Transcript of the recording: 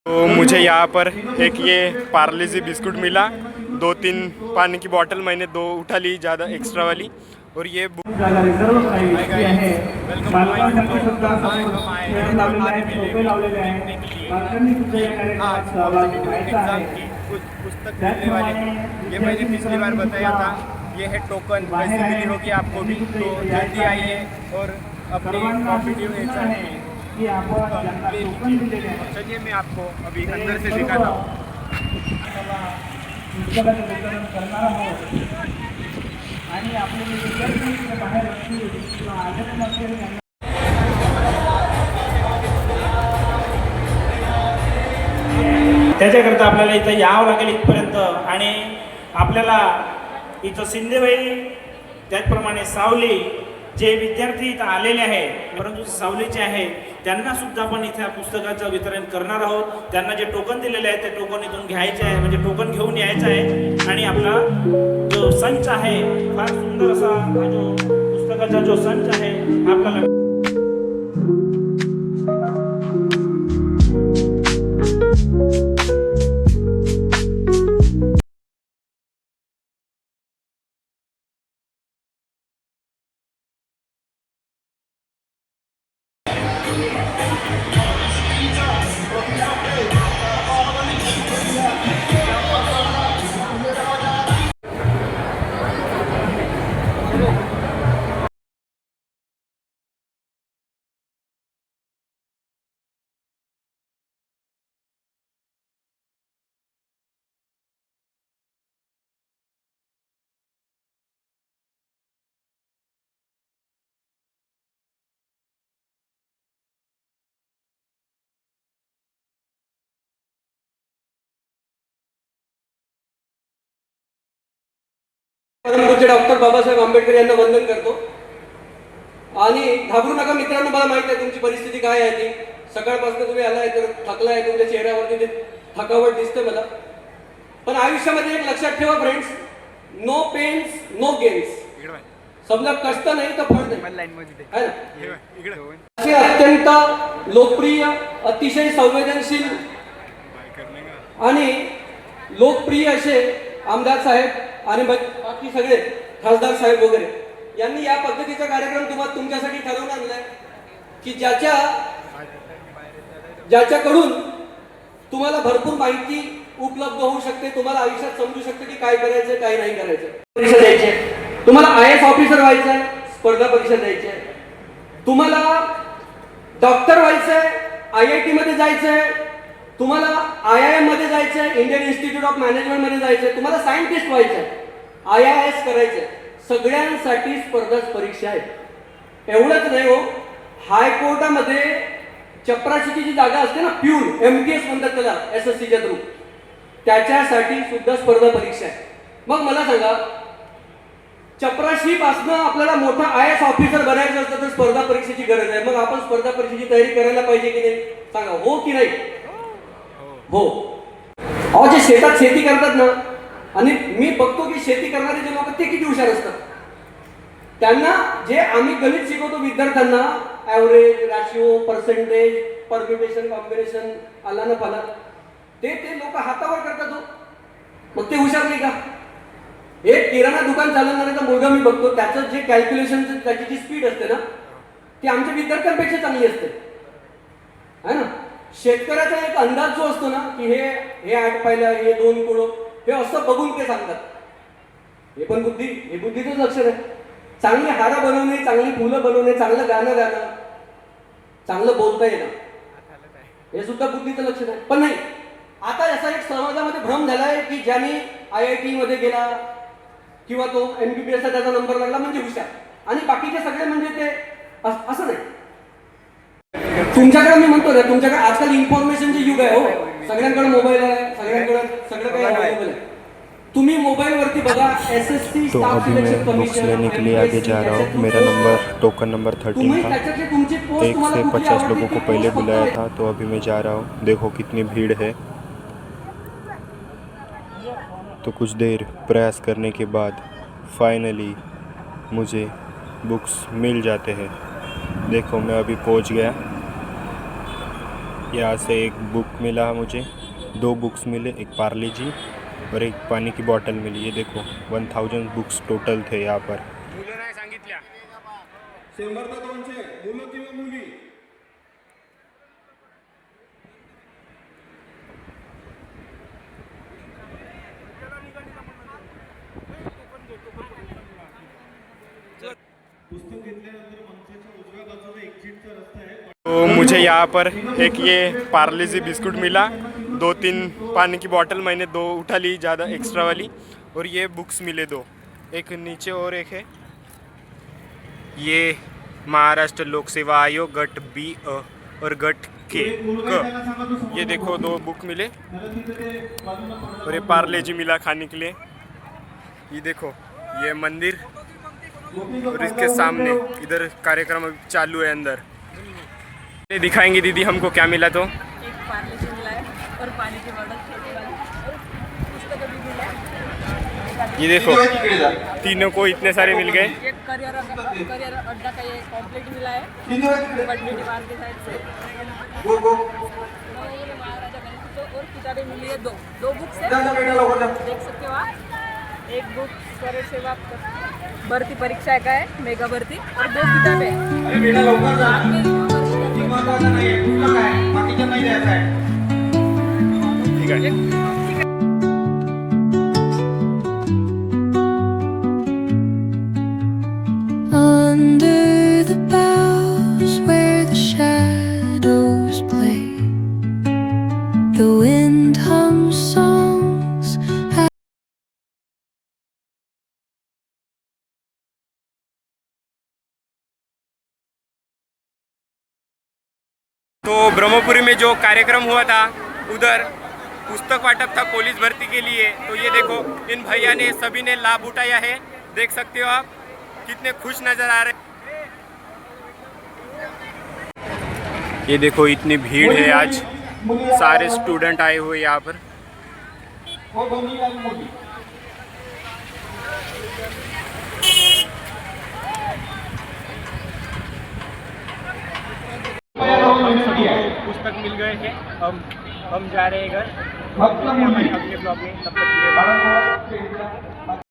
तो मुझे यहाँ पर एक ये पार्ले जी बिस्कुट मिला, 2-3 पानी की बॉटल मैंने 2 उठा ली, ज़्यादा एक्स्ट्रा वाली। और ये पुस्तक मिलने वाली थी, ये मैंने पिछली बार बताया था। ये है टोकन, वैसे मिली होगी आपको भी, तो जल्दी आइए और अपनी कॉम्पिटिटिव एग्जाम ले लीजिए। चलिए मैं आपको अभी अंदर से दिखाता हूँ। त्याच्याकरता आपल्याला इथं यावं लागेल इथपर्यंत आणि आपल्याला इथं सिंधेबाई त्याचप्रमाणे सावली जे विद्यार्थी इथं आलेले आहेत परंतु सावलीचे आहे त्यांना सुद्धा आपण इथे पुस्तकाचं वितरण करणार आहोत. त्यांना जे टोकन दिलेले आहे ते टोकन इथून घ्यायचे आहे, म्हणजे टोकन घेऊन यायचं आहे आणि आपला जो संच आहे फार सुंदर असा हा जो पुस्तकाचा जो संच आहे आपल्याला परमपूज्य डॉक्टर बाबासाहेब आंबेडकर यांना वंदन करतो. आणि घाबरू नका मित्रांनो, मला माहिती आहे तुमची परिस्थिती काय आहे ती. सकाळपासून तुम्ही आलाय तर थकलाय, तुमच्या चेहऱ्यावरती ते थकावट दिसते मला. पण आयुष्यामध्ये एक लक्षात ठेवा friends, no pains no games. समजा कष्ट नाही तर फळ नाही. असे अत्यंत लोकप्रिय, अतिशय संवेदनशील आणि लोकप्रिय असे आमदार साहेब आणि बाकी सगळे खासदार साहेब वगैरे यांनी या पद्धतीचा कार्यक्रम तुमच्यासाठी ठरवून आणलाय की ज्याच्याकडून तुम्हाला भरपूर माहिती उपलब्ध होऊ शकते, तुम्हाला आयुष्यात समजू शकते की काय करायचं काय नाही करायचं. परीक्षा द्यायची आहे तुम्हाला, IAS ऑफिसर व्हायचं आहे, स्पर्धा परीक्षा द्यायची आहे तुम्हाला, डॉक्टर व्हायचं आहे, IIT मध्ये जायचं आहे तुम्हाला, IIM मध्ये जायचं आहे, इंडियन इन्स्टिट्यूट ऑफ मॅनेजमेंट मध्ये जायचं आहे तुम्हाला, सायंटिस्ट व्हायचं आहे, IAS करायचंय, सगळ्यांसाठी स्पर्धा परीक्षा आहे. एवढंच नाही हो, हायकोर्टामध्ये चपराशीची जी जागा असते ना, प्यून MTS म्हणतात त्याला SSCच्या थ्रू, त्याच्यासाठी सुद्धा स्पर्धा परीक्षा आहे. मग मला सांगा, चपराशी पासनं आपल्याला मोठा IAS ऑफिसर बनायचं असतं तर स्पर्धा परीक्षेची गरज आहे. मग आपण स्पर्धा परीक्षेची तयारी करायला पाहिजे की नाही सांगा, हो की नाही? हो. अहो, जे शेतात शेती करतात ना, आणि मी बघतो की शेती करणारे जे लोक ते किती हुशार असतात. त्यांना जे आम्ही गणित शिकवतो विद्यार्थ्यांना, ॲव्हरेज, रॅशिओ, पर्सेंटेज, परम्युटेशन, कॉम्बिनेशन, आला ना फला, ते लोक हातावर करतात हो. मग ते हुशार नाही का? एक किराणा दुकान चालवणाऱ्याचा मुलगा मी बघतो, त्याचं जे कॅल्क्युलेशन, त्याची जी स्पीड असते ना, ती आमच्या विद्यार्थ्यांपेक्षा चांगली असते, है ना. शेतकऱ्याचा एक अंदाज जो असतो ना की हे 8 पाहिलं, हे 2 कुळं, हे असं बघून ते सांगतात. हे पण बुद्धी, हे बुद्धीचंच लक्षण आहे. चांगली हारा बनवणे, चांगली फुलं बनवणे, चांगलं गाणं गाणं, चांगलं बोलता येणं, हे सुद्धा बुद्धीचं लक्षण आहे. पण नाही, आता असा एक समाजामध्ये भ्रम झालाय की ज्यांनी IIT मध्ये गेला किंवा तो MBBS त्याचा नंबर लागला म्हणजे हुशार, आणि बाकीचे सगळे म्हणजे ते असं नाही. तुमच्याकडे मी म्हणतो ना, तुमच्याकडे आजकाल इन्फॉर्मेशनचे युग आहे हो, सगळ्यांकडे मोबाईल आहे, सगळ्यांकडे सगळं काही अवेलेबल आहे. तुम्ही मोबाईल वरती बघा SSC तो स्टाफ अभी मैं सिलेक्शन बुक्स कमिशन, लेने के लिए आगे जा रहा हूँ. मेरा नंबर टोकन नंबर 13 था. 1 से 50 लोगों को पहले बुलाया था, तो अभी मैं जा रहा हूँ. देखो कितनी भीड़ है. तो कुछ देर प्रयास करने के बाद फाइनली मुझे बुक्स मिल जाते हैं. देखो मैं अभी पहुँच गया. यहाँ से एक बुक मिला मुझे, 2 बुक्स मिले, एक पार्ले जी और एक पानी की बॉटल मिली। ये देखो 1000 बुक्स टोटल थे यहाँ पर। मुलं नाही सांगितल्या 100 ते 200 मुलं किंवा मुली. पुस्तक घेतल्यानंतर मंचाच्या उजव्या बाजूला एक्झिटचा रस्ता आहे. तो मुझे यहाँ पर एक ये पार्ले जी बिस्कुट मिला, 2-3 पानी की बोतल मैंने 2 उठा ली ज़्यादा एक्स्ट्रा वाली, और ये बुक्स मिले 2, एक नीचे और एक है ये महाराष्ट्र लोक सेवा आयोग गट बी और गट के क। ये देखो 2 बुक मिले और ये पार्ले जी मिला खाने के लिए। ये देखो ये मंदिर और इसके सामने इधर कार्यक्रम अभी चालू है अंदर। ये दिखाएंगे दीदी हमको क्या मिला। तो एक पार्ले जी मिला है और पानी की बॉटल छोटी वाली और पुस्तक भी मिला है। ये देखो तीनों को इतने सारे मिल गए। एक करियर अड्डा का ये कॉम्प्लीट मिला है बटनी दीवार के साइड से। महाराजा गणेश को और किताबें मिली है 2 बुक्स है, देख सकते हो आप। एक बुक स्वर्ण सेवा भर्ती परीक्षा का है, मेगा भर्ती, और 2 किताबें ठीक है। Under the boughs where the shadows play, the wind hums songs. तो ब्रह्मपुरी में जो कार्यक्रम हुआ था उधर पुस्तक वाटप था पुलिस भर्ती के लिए। तो ये देखो इन भैया ने सभी ने लाभ उठाया है, देख सकते हो आप कितने खुश नजर आ रहे। ये देखो इतनी भीड़ है आज, सारे स्टूडेंट आए हुए यहाँ पर। हो दोन्ही गावी मुली. पुस्तक मिल गए हैं, हम जा रहे हैं घर। फक्त मुली. अपने ब्लॉग में तब तक के लिए बाय।